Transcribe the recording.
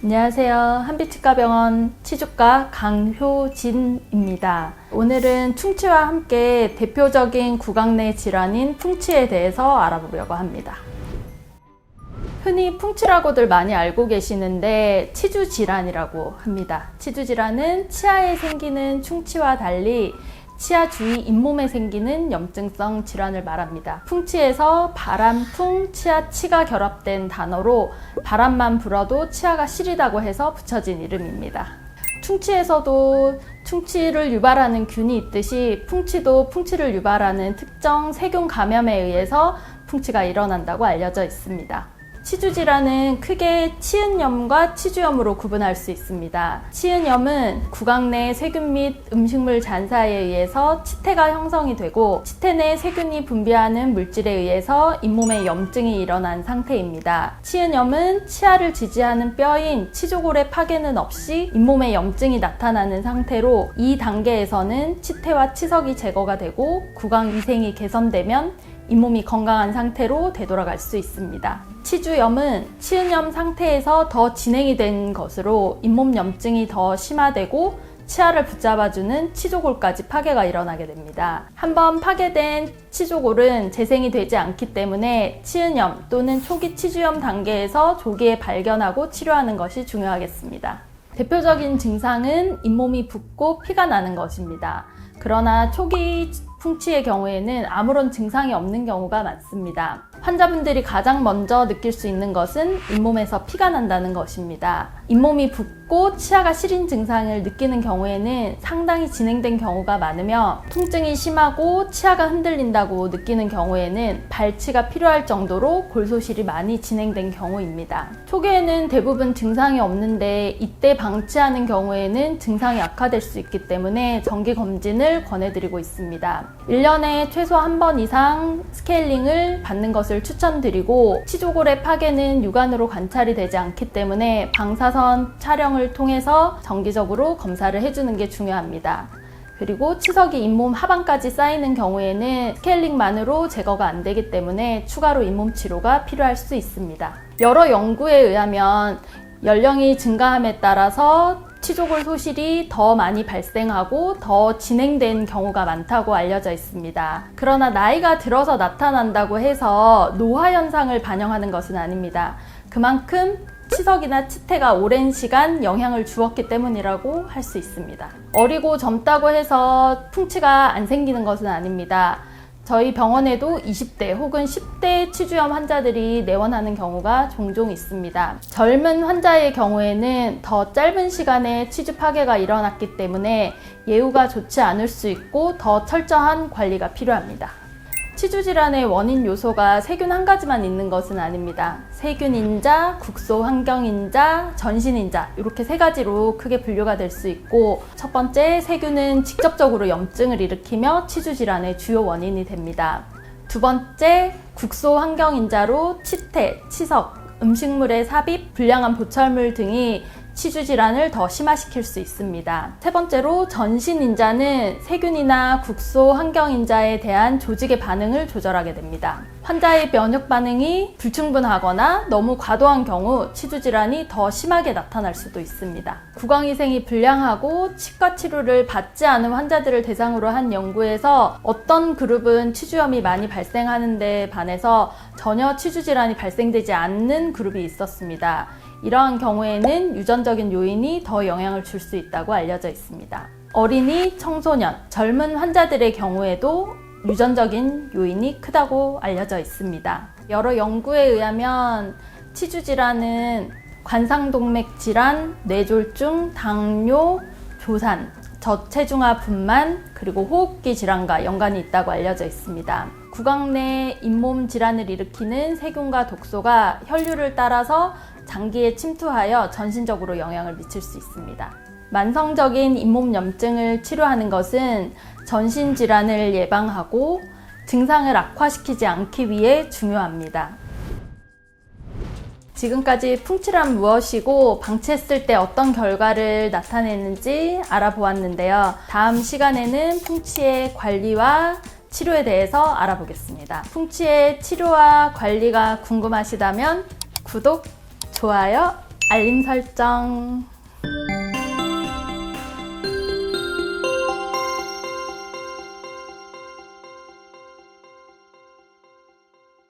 안녕하세요. 한빛치과병원 치주과 강효진입니다. 오늘은 충치와 함께 대표적인 구강 내 질환인 풍치에 대해서 알아보려고 합니다. 흔히 풍치라고들 많이 알고 계시는데 치주 질환이라고 합니다. 치주 질환은 치아에 생기는 충치와 달리 치아 주위 잇몸에 생기는 염증성 질환을 말합니다. 풍치에서 바람풍, 치아, 치가 결합된 단어로 바람만 불어도 치아가 시리다고 해서 붙여진 이름입니다. 충치에서도 충치를 유발하는 균이 있듯이 풍치도 풍치를 유발하는 특정 세균 감염에 의해서 풍치가 일어난다고 알려져 있습니다. 치주 질환은 크게 치은염과 치주염으로 구분할 수 있습니다. 치은염은 구강 내 세균 및 음식물 잔사에 의해서 치태가 형성이 되고 치태 내 세균이 분비하는 물질에 의해서 잇몸에 염증이 일어난 상태입니다. 치은염은 치아를 지지하는 뼈인 치조골의 파괴는 없이 잇몸에 염증이 나타나는 상태로 이 단계에서는 치태와 치석이 제거가 되고 구강 위생이 개선되면 잇몸이 건강한 상태로 되돌아갈 수 있습니다. 치주염은 치은염 상태에서 더 진행이 된 것으로 잇몸 염증이 더 심화되고 치아를 붙잡아주는 치조골까지 파괴가 일어나게 됩니다. 한번 파괴된 치조골은 재생이 되지 않기 때문에 치은염 또는 초기 치주염 단계에서 조기에 발견하고 치료하는 것이 중요하겠습니다. 대표적인 증상은 잇몸이 붓고 피가 나는 것입니다. 그러나 초기 풍치의 경우에는 아무런 증상이 없는 경우가 많습니다. 환자분들이 가장 먼저 느낄 수 있는 것은 잇몸에서 피가 난다는 것입니다. 잇몸이 붓고 치아가 시린 증상을 느끼는 경우에는 상당히 진행된 경우가 많으며 통증이 심하고 치아가 흔들린다고 느끼는 경우에는 발치가 필요할 정도로 골소실이 많이 진행된 경우입니다. 초기에는 대부분 증상이 없는데 이때 방치하는 경우에는 증상이 악화될 수 있기 때문에 정기검진을 권해드리고 있습니다. 1년에 최소 한 번 이상 스케일링을 받는 것을 추천드리고 치조골의 파괴는 육안으로 관찰이 되지 않기 때문에 방사선 촬영을 통해서 정기적으로 검사를 해주는 게 중요합니다. 그리고 치석이 잇몸 하반까지 쌓이는 경우에는 스케일링만으로 제거가 안 되기 때문에 추가로 잇몸 치료가 필요할 수 있습니다. 여러 연구에 의하면 연령이 증가함에 따라서 치조골 소실이 더 많이 발생하고 더 진행된 경우가 많다고 알려져 있습니다. 그러나 나이가 들어서 나타난다고 해서 노화 현상을 반영하는 것은 아닙니다. 그만큼 치석이나 치태가 오랜 시간 영향을 주었기 때문이라고 할 수 있습니다. 어리고 젊다고 해서 풍치가 안 생기는 것은 아닙니다. 저희 병원에도 20대 혹은 10대 치주염 환자들이 내원하는 경우가 종종 있습니다. 젊은 환자의 경우에는 더 짧은 시간에 치주 파괴가 일어났기 때문에 예후가 좋지 않을 수 있고 더 철저한 관리가 필요합니다. 치주 질환의 원인 요소가 세균 한 가지만 있는 것은 아닙니다. 세균인자, 국소 환경인자, 전신인자 이렇게 세 가지로 크게 분류가 될 수 있고 첫 번째 세균은 직접적으로 염증을 일으키며 치주 질환의 주요 원인이 됩니다. 두 번째 국소 환경인자로 치태, 치석, 음식물의 삽입, 불량한 보철물 등이 치주 질환을 더 심화시킬 수 있습니다. 세 번째로 전신인자는 세균이나 국소 환경인자에 대한 조직의 반응을 조절하게 됩니다. 환자의 면역 반응이 불충분하거나 너무 과도한 경우 치주 질환이 더 심하게 나타날 수도 있습니다. 구강위생이 불량하고 치과 치료를 받지 않은 환자들을 대상으로 한 연구에서 어떤 그룹은 치주염이 많이 발생하는 데 반해서 전혀 치주 질환이 발생되지 않는 그룹이 있었습니다. 이러한 경우에는 유전적인 요인이 더 영향을 줄 수 있다고 알려져 있습니다. 어린이, 청소년, 젊은 환자들의 경우에도 유전적인 요인이 크다고 알려져 있습니다. 여러 연구에 의하면 치주 질환은 관상동맥 질환, 뇌졸중, 당뇨, 조산, 저체중아 분만, 그리고 호흡기 질환과 연관이 있다고 알려져 있습니다. 구강 내 잇몸 질환을 일으키는 세균과 독소가 혈류를 따라서 장기에 침투하여 전신적으로 영향을 미칠 수 있습니다. 만성적인 잇몸 염증을 치료하는 것은 전신 질환을 예방하고 증상을 악화시키지 않기 위해 중요합니다. 지금까지 풍치란 무엇이고 방치했을 때 어떤 결과를 나타내는지 알아보았는데요. 다음 시간에는 풍치의 관리와 치료에 대해서 알아보겠습니다. 풍치의 치료와 관리가 궁금하시다면 구독, 좋아요 알림 설정.